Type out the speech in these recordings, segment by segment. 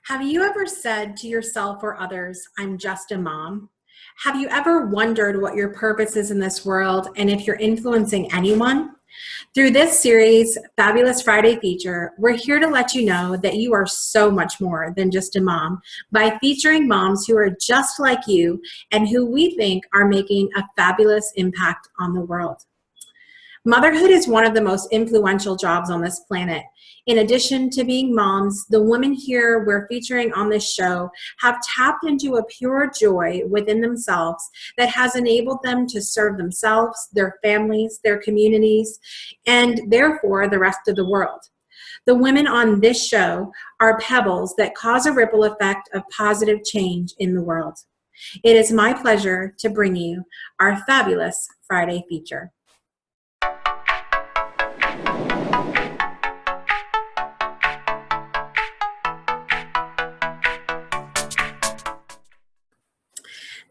Have you ever said to yourself or others, I'm just a mom? Have you ever wondered what your purpose is in this world and if you're influencing anyone? Through this series, Fabulous Friday feature, we're here to let you know that you are so much more than just a mom by featuring moms who are just like you and who we think are making a fabulous impact on the world. Motherhood is one of the most influential jobs on this planet. In addition to being moms, the women here we're featuring on this show have tapped into a pure joy within themselves that has enabled them to serve themselves, their families, their communities, and therefore the rest of the world. The women on this show are pebbles that cause a ripple effect of positive change in the world. It is my pleasure to bring you our fabulous Friday feature.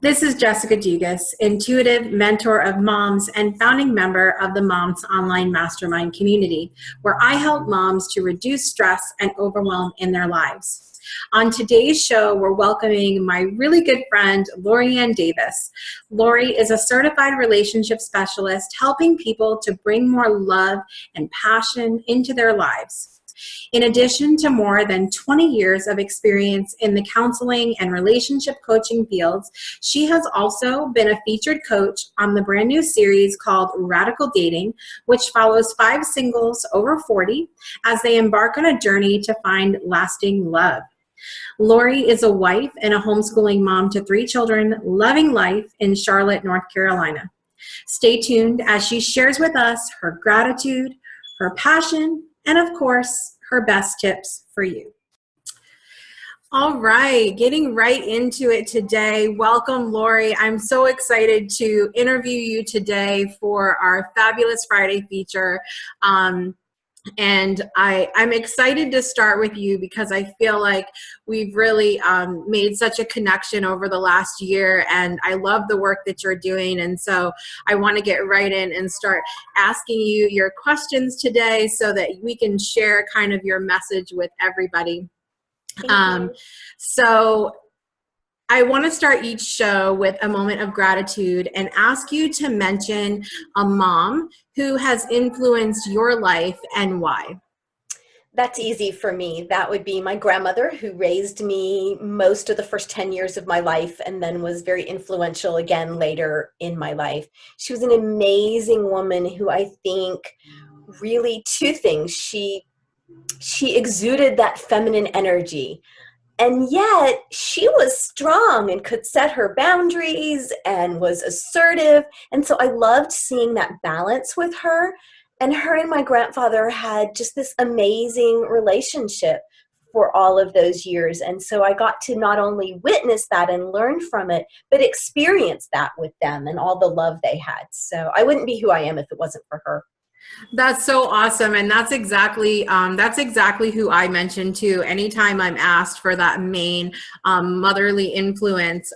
This is Jessica Dugas, intuitive mentor of moms and founding member of the Moms Online Mastermind community, where I help moms to reduce stress and overwhelm in their lives. On today's show, we're welcoming my really good friend, Lori-Ann Davis. Lori is a certified relationship specialist helping people to bring more love and passion into their lives. In addition to more than 20 years of experience in the counseling and relationship coaching fields, she has also been a featured coach on the brand new series called Radical Dating, which follows 5 singles over 40 as they embark on a journey to find lasting love. Lori is a wife and a homeschooling mom to 3 children, loving life in Charlotte, North Carolina. Stay tuned as she shares with us her gratitude, her passion, and of course, her best tips for you. All right, getting right into it today. Welcome, Lori. I'm so excited to interview you today for our Fabulous Friday feature. And I'm excited to start with you because I feel like we've really made such a connection over the last year, and I love the work that you're doing. And so I want to get right in and start asking you your questions today so that we can share kind of your message with everybody. So I want to start each show with a moment of gratitude and ask you to mention a mom who has influenced your life and why. That's easy for me. That would be my grandmother, who raised me most of the first 10 years of my life and then was very influential again later in my life. She was an amazing woman who I think really 2 things. She exuded that feminine energy. And yet she was strong and could set her boundaries and was assertive. And so I loved seeing that balance with her. And her and my grandfather had just this amazing relationship for all of those years. And so I got to not only witness that and learn from it, but experience that with them and all the love they had. So I wouldn't be who I am if it wasn't for her. That's so awesome. And that's exactly who I mentioned too. Anytime I'm asked for that main motherly influence,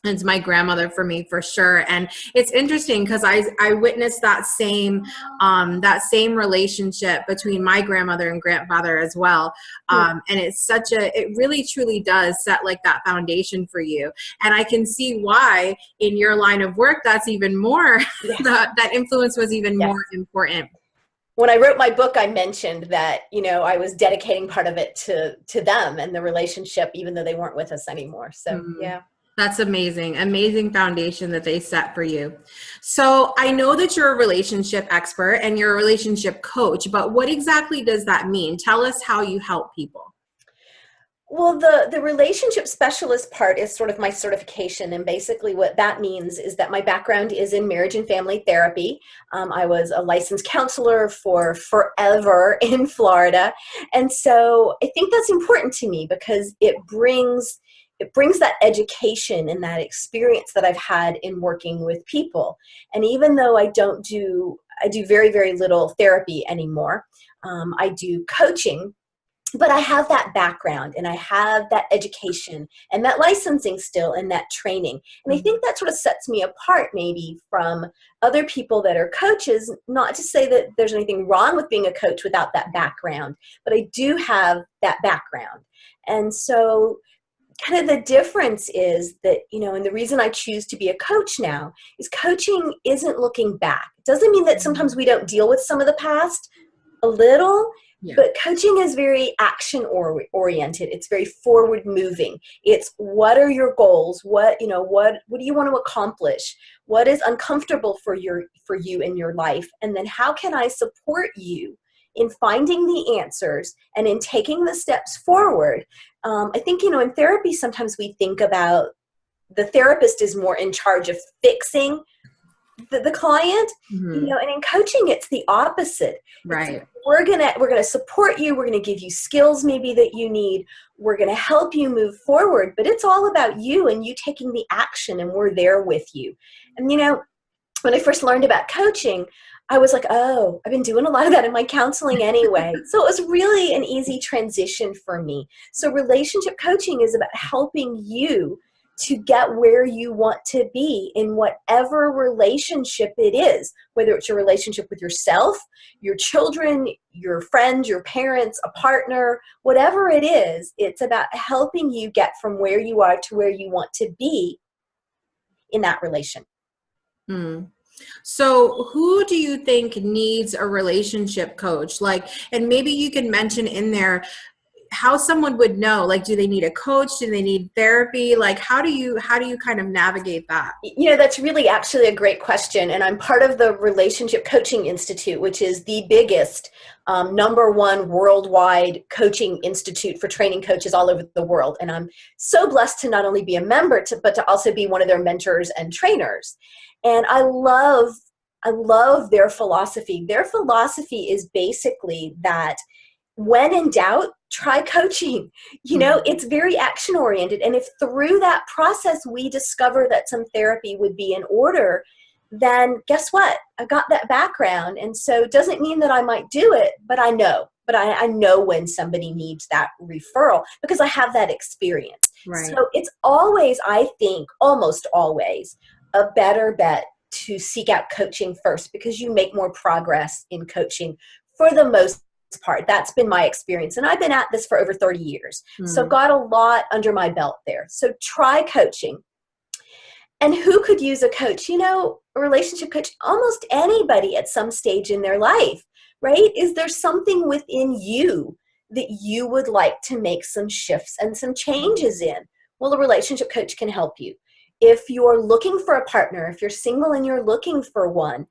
it's my grandmother for me, for sure. And it's interesting because I witnessed that same relationship between my grandmother and grandfather as well. And it really truly does set like that foundation for you. And I can see why in your line of work, that's even more, that influence was even more important. When I wrote my book, I mentioned that, I was dedicating part of it to them and the relationship, even though they weren't with us anymore. So, yeah. That's amazing. Amazing foundation that they set for you. So I know that you're a relationship expert and you're a relationship coach, but what exactly does that mean? Tell us how you help people. Well, the relationship specialist part is sort of my certification. And basically what that means is that my background is in marriage and family therapy. I was a licensed counselor for forever in Florida. And so I think that's important to me because it brings that education and that experience that I've had in working with people. And even though I do very, very little therapy anymore, I do coaching. but I have that background and I have that education and that licensing still and that training. And I think that sort of sets me apart maybe from other people that are coaches, not to say that there's anything wrong with being a coach without that background, but I do have that background. And so kind of the difference is that, and the reason I choose to be a coach now is coaching isn't looking back. It doesn't mean that sometimes we don't deal with some of the past a little, but coaching is very action oriented. It's very forward moving. It's what are your goals? What do you want to accomplish? What is uncomfortable for you in your life? And then how can I support you in finding the answers and in taking the steps forward? I think, in therapy, sometimes we think about the therapist is more in charge of fixing the client, and in coaching, it's the opposite. Right. We're gonna support you. We're gonna give you skills maybe that you need. We're gonna help you move forward, but it's all about you and you taking the action, and we're there with you. And when I first learned about coaching, I was like, oh, I've been doing a lot of that in my counseling anyway. So it was really an easy transition for me. So relationship coaching is about helping you to get where you want to be in whatever relationship it is, whether it's your relationship with yourself, your children, your friends, your parents, a partner, whatever it is, it's about helping you get from where you are to where you want to be in that relation. So who do you think needs a relationship coach? And maybe you can mention in there how someone would know, do they need a coach? Do they need therapy? How do you kind of navigate that? That's really actually a great question. And I'm part of the Relationship Coaching Institute, which is the biggest #1 worldwide coaching institute for training coaches all over the world. And I'm so blessed to not only be a member, but to also be one of their mentors and trainers. And I love their philosophy. Their philosophy is basically that when in doubt, try coaching. It's very action oriented. And if through that process we discover that some therapy would be in order, then guess what? I've got that background. And so it doesn't mean that I might do it, but I know. But I know when somebody needs that referral because I have that experience. Right. So it's always, I think, almost always a better bet to seek out coaching first because you make more progress in coaching for the most part. That's been my experience. And I've been at this for over 30 years. So I've got a lot under my belt there. So try coaching. And who could use a coach? A relationship coach, almost anybody at some stage in their life, right? Is there something within you that you would like to make some shifts and some changes in? Well, a relationship coach can help you. If you're looking for a partner, if you're single and you're looking for one,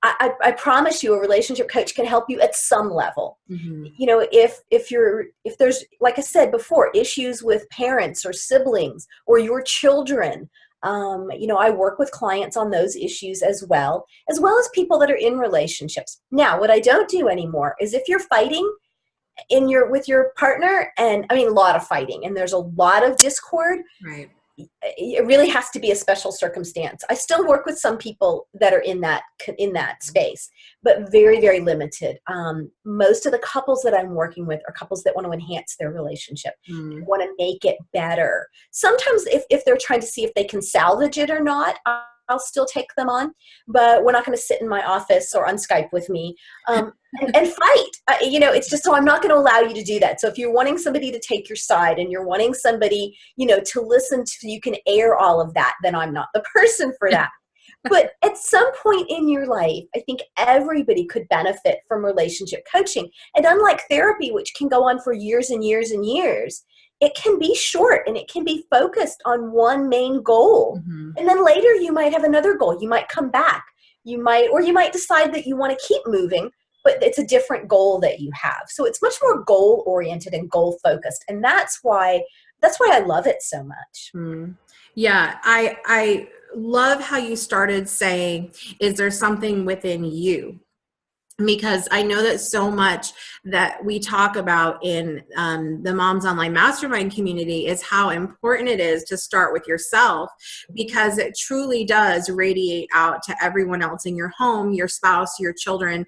I promise you a relationship coach can help you at some level. If there's, like I said before, issues with parents or siblings or your children, I work with clients on those issues as well as people that are in relationships. Now, what I don't do anymore is if you're fighting with your partner, and I mean, a lot of fighting and there's a lot of discord. Right. It really has to be a special circumstance. I still work with some people that are in that space, but very, very limited. Most of the couples that I'm working with are couples that want to enhance their relationship, want to make it better. Sometimes if they're trying to see if they can salvage it or not, I'll still take them on, but we're not going to sit in my office or on Skype with me and fight. It's just, so I'm not going to allow you to do that. So if you're wanting somebody to take your side and you're wanting somebody, to listen to, you can air all of that, then I'm not the person for that. But at some point in your life, I think everybody could benefit from relationship coaching. And unlike therapy, which can go on for years and years and years, it can be short and it can be focused on one main goal. And then later you might have another goal. You might come back. You might decide that you want to keep moving, but it's a different goal that you have. So it's much more goal oriented and goal focused. And that's why I love it so much. Yeah. I love how you started saying, is there something within you? because I know that so much that we talk about in the Moms Online Mastermind community is how important it is to start with yourself, because it truly does radiate out to everyone else in your home, your spouse, your children,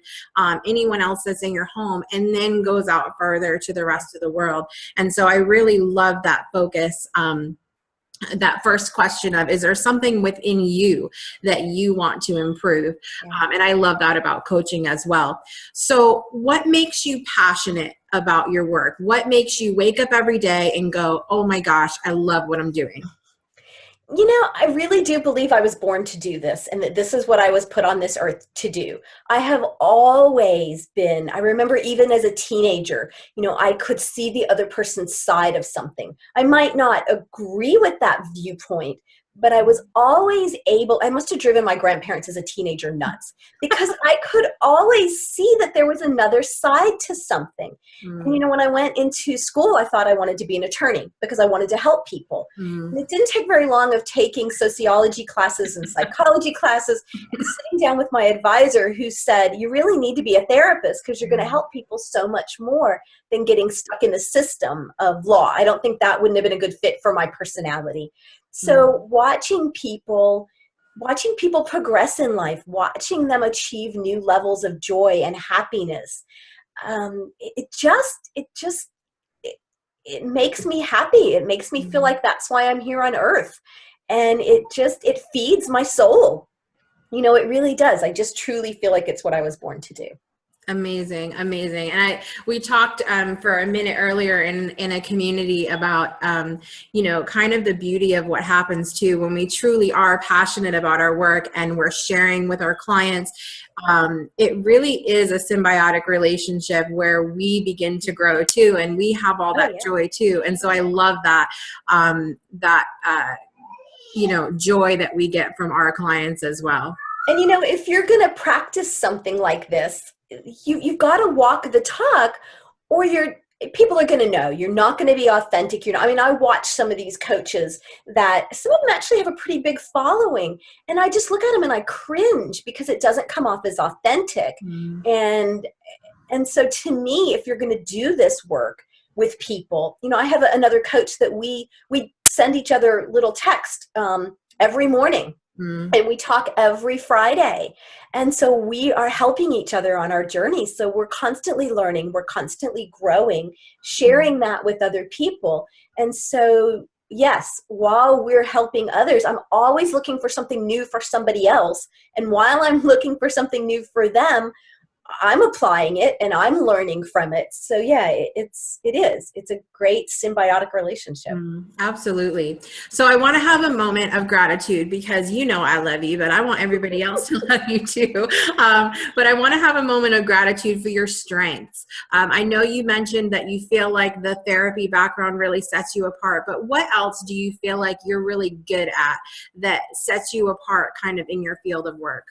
anyone else that's in your home, and then goes out further to the rest of the world. And so I really love that focus. That first question of, is there something within you that you want to improve? And I love that about coaching as well. So what makes you passionate about your work? What makes you wake up every day and go, oh my gosh, I love what I'm doing? You know, I really do believe I was born to do this, and that this is what I was put on this earth to do. I have always been, I remember even as a teenager, you know, I could see the other person's side of something. I might not agree with that viewpoint, but I was always able, I must have driven my grandparents as a teenager nuts, because I could always see that there was another side to something. And, you know, when I went into school, I thought I wanted to be an attorney because I wanted to help people. And it didn't take very long of taking sociology classes and psychology classes and sitting down with my advisor, who said, you really need to be a therapist because you're going to help people so much more than getting stuck in the system of law. I don't think that wouldn't have been a good fit for my personality. So watching people progress in life, watching them achieve new levels of joy and happiness, it makes me happy. It makes me feel like that's why I'm here on earth. And it feeds my soul. You know, it really does. I just truly feel like it's what I was born to do. Amazing, amazing. And we talked for a minute earlier in a community about, you know, kind of the beauty of what happens too when we truly are passionate about our work and we're sharing with our clients. It really is a symbiotic relationship where we begin to grow too, and we have all that joy too. And so I love that, you know, joy that we get from our clients as well. And, you know, if you're going to practice something like this, you've got to walk the talk, or people are going to know you're not going to be authentic. You're not, I mean, I watch some of these coaches that some of them actually have a pretty big following, and I just look at them and I cringe because it doesn't come off as authentic. And so to me, if you're going to do this work with people, you know, I have another coach that we send each other little text every morning. And we talk every Friday. And so we are helping each other on our journey. So we're constantly learning, we're constantly growing, sharing that with other people. And so, yes, while we're helping others, I'm always looking for something new for somebody else. And while I'm looking for something new for them, I'm applying it and I'm learning from it. So yeah, it's a great symbiotic relationship. Absolutely. So I want to have a moment of gratitude because, you know, I love you, but I want everybody else to love you too. But I want to have a moment of gratitude for your strengths. I know you mentioned that you feel like the therapy background really sets you apart, but what else do you feel like you're really good at that sets you apart kind of in your field of work?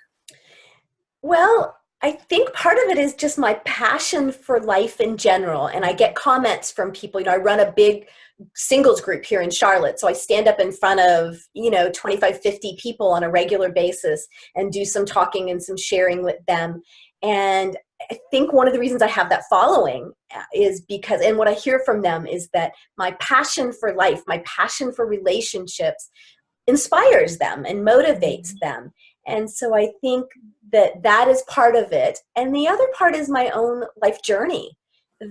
Well, I think part of it is just my passion for life in general. And I get comments from people. You know, I run a big singles group here in Charlotte. So I stand up in front of, you know, 25, 50 people on a regular basis and do some talking and some sharing with them. And I think one of the reasons I have that following is because, and what I hear from them is that my passion for life, my passion for relationships inspires them and motivates them. And so I think that is part of it. And the other part is my own life journey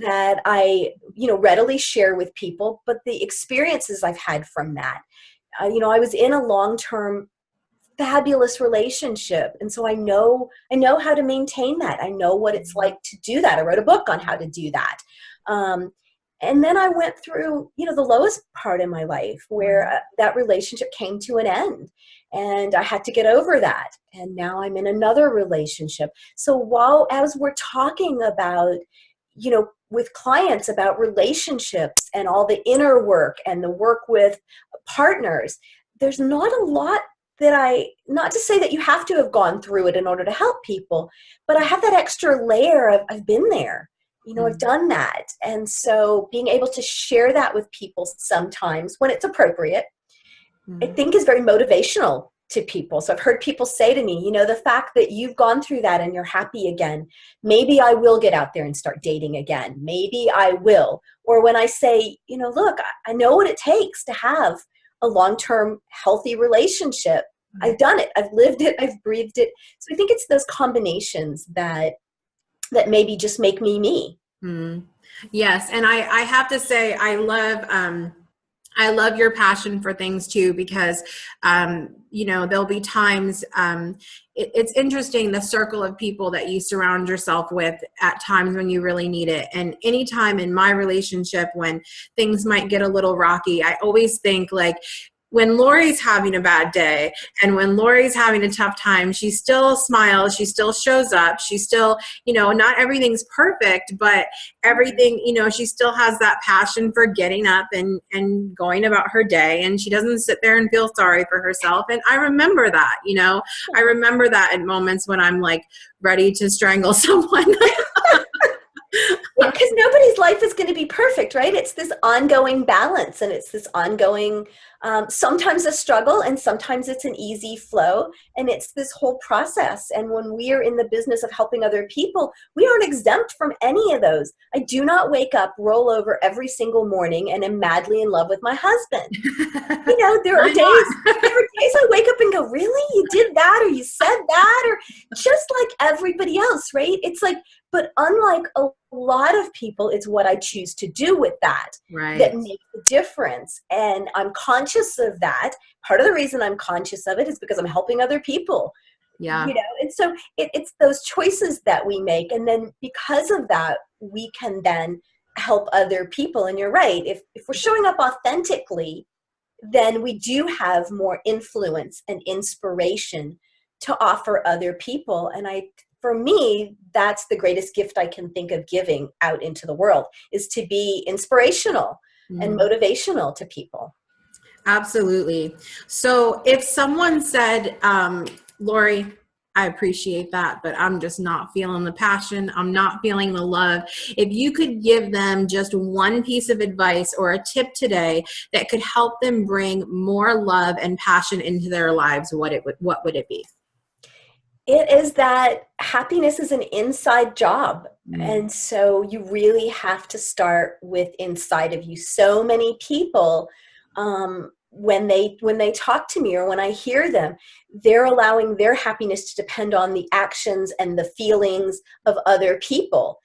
that I, you know, readily share with people, but the experiences I've had from that. You know, I was in a long-term fabulous relationship. And so I know how to maintain that. I know what it's like to do that. I wrote a book on how to do that. And then I went through, you know, the lowest part in my life where that relationship came to an end and I had to get over that. And now I'm in another relationship. So as we're talking about, you know, with clients about relationships and all the inner work and the work with partners, there's not a lot not to say that you have to have gone through it in order to help people, but I have that extra layer of I've been there. You know, I've done that. And so being able to share that with people sometimes when it's appropriate, I think is very motivational to people. So I've heard people say to me, the fact that you've gone through that and you're happy again, maybe I will get out there and start dating again. Maybe I will. Or when I say, look, I know what it takes to have a long-term healthy relationship. I've done it. I've lived it. I've breathed it. So I think it's those combinations that maybe just make me me. Yes. And I have to say, I love your passion for things too, because, there'll be times, it's interesting, the circle of people that you surround yourself with at times when you really need it. And anytime in my relationship, when things might get a little rocky, I always think like, when Lori's having a bad day and when Lori's having a tough time, she still smiles, she still shows up, she still, not everything's perfect, but everything, she still has that passion for getting up and going about her day, and she doesn't sit there and feel sorry for herself. And I remember that, I remember that at moments when I'm like ready to strangle someone. Because nobody's life is going to be perfect, right? It's this ongoing balance, and it's this ongoing, sometimes a struggle, and sometimes it's an easy flow, and it's this whole process. And when we are in the business of helping other people, we aren't exempt from any of those. I do not wake up, roll over every single morning, and am madly in love with my husband. There are days I wake up and go, really? You did that, or you said that, or just like everybody else, right? It's like, but unlike a lot of people, it's what I choose to do with that that makes a difference. And I'm conscious of that. Part of the reason I'm conscious of it is because I'm helping other people. Yeah. And so it's those choices that we make. And then because of that, we can then help other people. And you're right. If we're showing up authentically, then we do have more influence and inspiration to offer other people. And for me, that's the greatest gift I can think of giving out into the world, is to be inspirational and motivational to people. Absolutely. So if someone said, Lori, I appreciate that, but I'm just not feeling the passion, I'm not feeling the love. If you could give them just one piece of advice or a tip today that could help them bring more love and passion into their lives, what would it be? It is that happiness is an inside job. And so you really have to start with inside of you. So many people, when they talk to me or when I hear them, they're allowing their happiness to depend on the actions and the feelings of other people.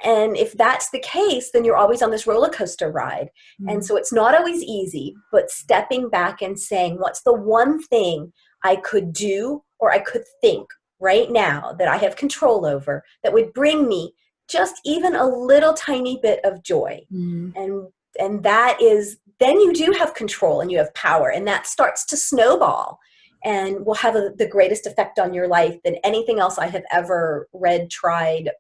And if that's the case, then you're always on this roller coaster ride. And so it's not always easy, but stepping back and saying, what's the one thing I could do or I could think right now that I have control over that would bring me just even a little tiny bit of joy. And that is, then you do have control and you have power, and that starts to snowball and will have the greatest effect on your life than anything else I have ever read, tried.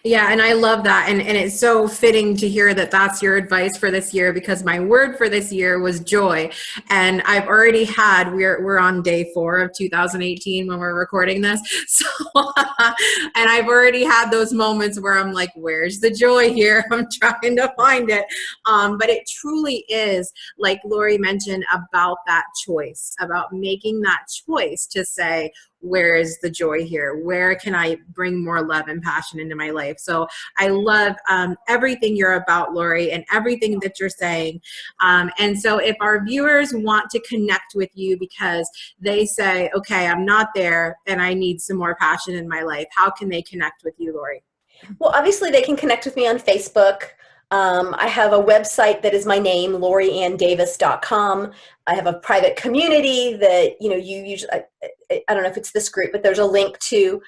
Yeah, and I love that. And it's so fitting to hear that that's your advice for this year, because my word for this year was joy. And I've already had, we're on day 4 of 2018 when we're recording this. So, and I've already had those moments where I'm like, where's the joy here? I'm trying to find it. But it truly is, like Lori mentioned, about that choice, about making that choice to say, where is the joy here? Where can I bring more love and passion into my life? So I love everything you're about, Lori, and everything that you're saying. And so if our viewers want to connect with you because they say, okay, I'm not there and I need some more passion in my life, how can they connect with you, Lori? Well, obviously they can connect with me on Facebook. I have a website that is my name, LoriAnnDavis.com. I have a private community that, you usually, I don't know if it's this group, but there's a link to.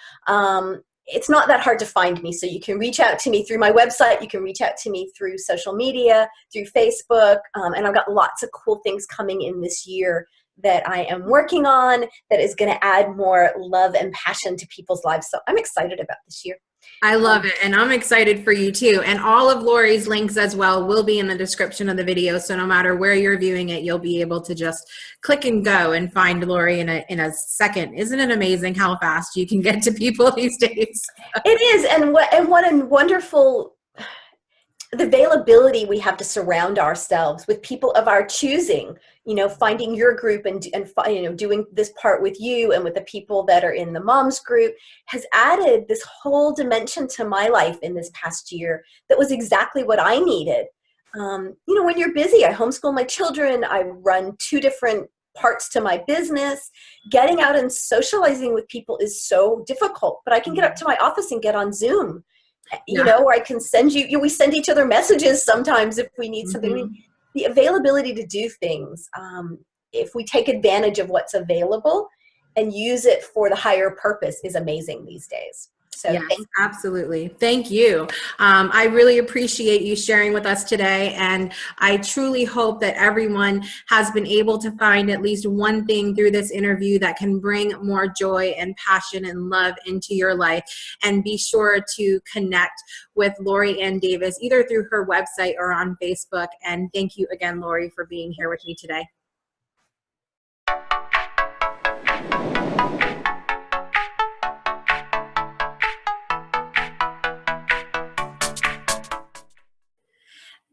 It's not that hard to find me. So you can reach out to me through my website. You can reach out to me through social media, through Facebook. And I've got lots of cool things coming in this year that I am working on that is going to add more love and passion to people's lives. So I'm excited about this year. I love it. And I'm excited for you too. And all of Lori's links as well will be in the description of the video. So no matter where you're viewing it, you'll be able to just click and go and find Lori in a second. Isn't it amazing how fast you can get to people these days? It is. And what a wonderful the availability we have to surround ourselves with people of our choosing, finding your group and doing this part with you and with the people that are in the moms group has added this whole dimension to my life in this past year that was exactly what I needed. When you're busy, I homeschool my children, I run 2 different parts to my business. Getting out and socializing with people is so difficult, but I can get up to my office and get on Zoom. Or I can send we send each other messages sometimes if we need something. I mean, the availability to do things, if we take advantage of what's available and use it for the higher purpose, is amazing these days. So yes, absolutely. Thank you. I really appreciate you sharing with us today. And I truly hope that everyone has been able to find at least one thing through this interview that can bring more joy and passion and love into your life. And be sure to connect with Lori Ann Davis, either through her website or on Facebook. And thank you again, Lori, for being here with me today.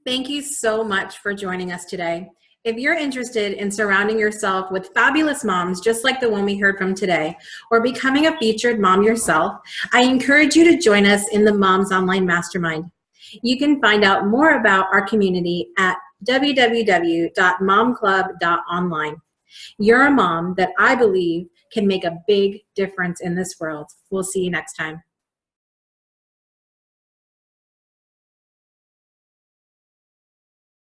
Thank you so much for joining us today. If you're interested in surrounding yourself with fabulous moms, just like the one we heard from today, or becoming a featured mom yourself, I encourage you to join us in the Moms Online Mastermind. You can find out more about our community at www.momclub.online. You're a mom that I believe can make a big difference in this world. We'll see you next time.